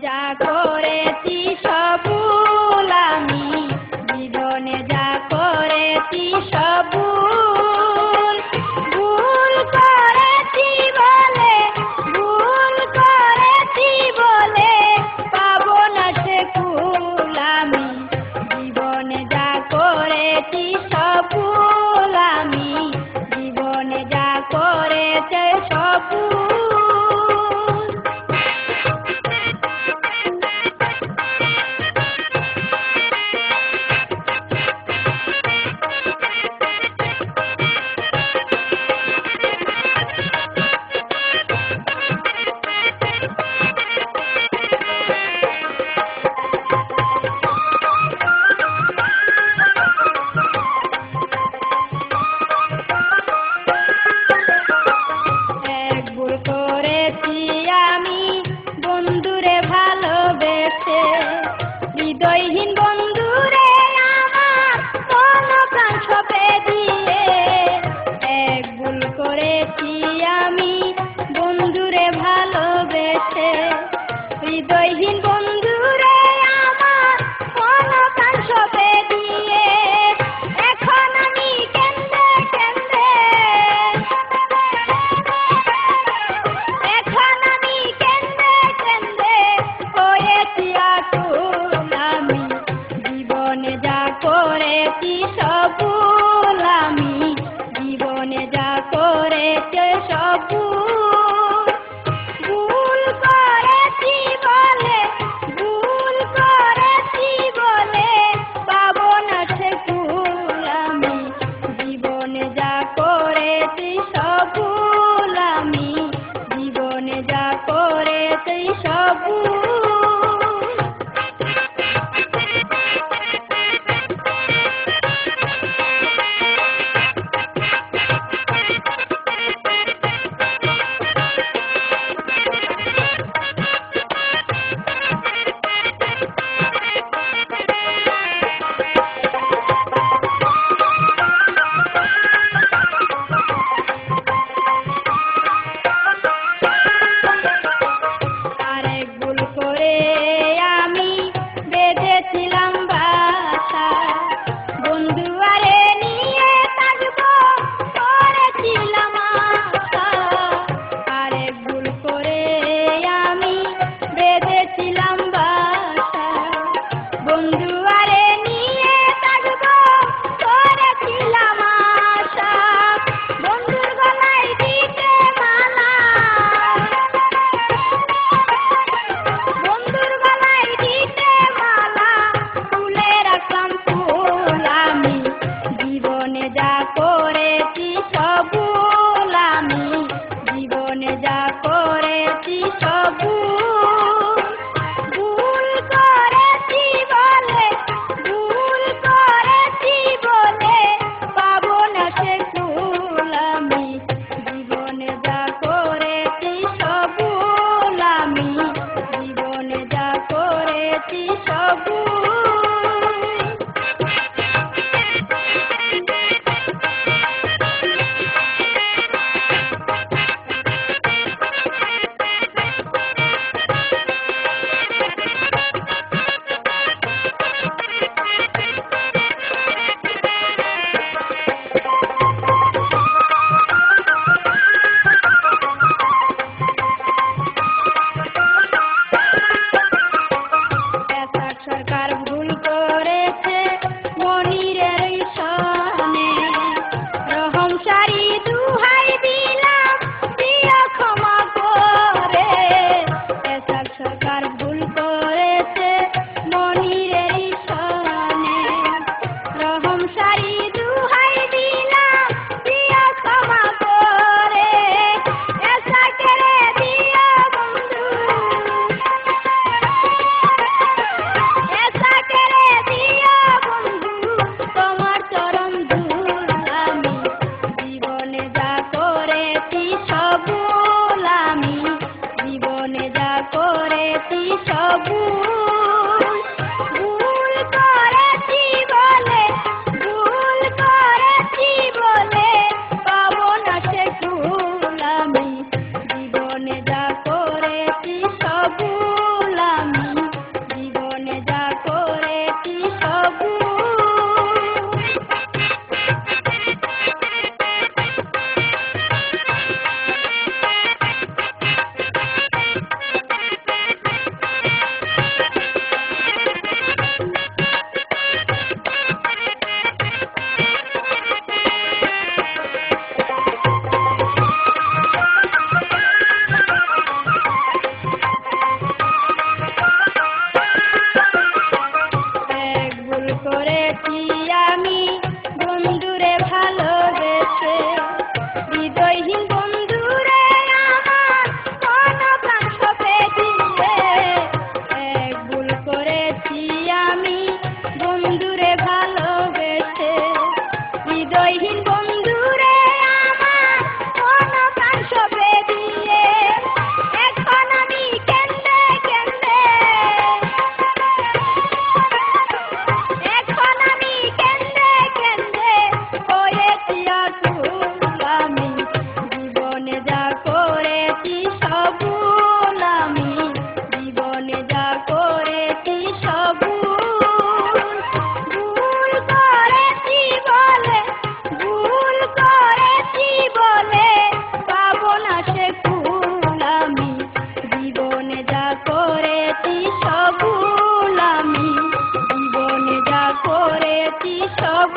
যা করেছি সবুল আমি, জীবনে যা করেছি সবুল, ভুল করেছি বলে, ভুল করেছি বলে পাবো না সে কুল আমি, জীবনে যা করেছি সবুল আমি, জীবনে যা করেছে সবুল। হৃদয়হীন বন্ধুরে আমার কোন প্রাণ সঁপে দিয়ে, এক ভুল করেছি আমি বন্ধুরে ভালোবেসে, হৃদয়হীন বন্ধুরে আমার কোন প্রাণ সঁপে দিয়ে, এখন আমি কেন্দে কেন্দে, এখন আমি কেন্দে কেন্দে হয়েছি আকুল আমি, জীবনে যা করেছি সবুল আমি, জীবনে যা করেছে সবুল, ভুল করেছি বলে, ভুল করেছি বলে পাবো না সে কুল আমি, জীবনে যা করেছি সবুল আমি, জীবনে যা করেছি সবুল। ভালোবেসে হৃদয়হীন বন্ধুরে আমার কোন প্রাণ সপে দিয়ে এক ভুল করেছি আমি বন্ধুরে ভালোবেসে হৃদয়হীন বন্ধুরে আমার কোন প্রাণ সপে দিয়ে এখন আমি কেন্দে কেন্দে এখন আমি কেন্দে কেন্দে হয়েছি আকুল আমি জীবনে যা করেছি সব ভুল আমি জীবনে যা করেছি সব ভুল করেছি বলে পাবো না সে ফুল আমি জীবনে যা করেছি সব ভুল আমি জীবনে যা করেছি সব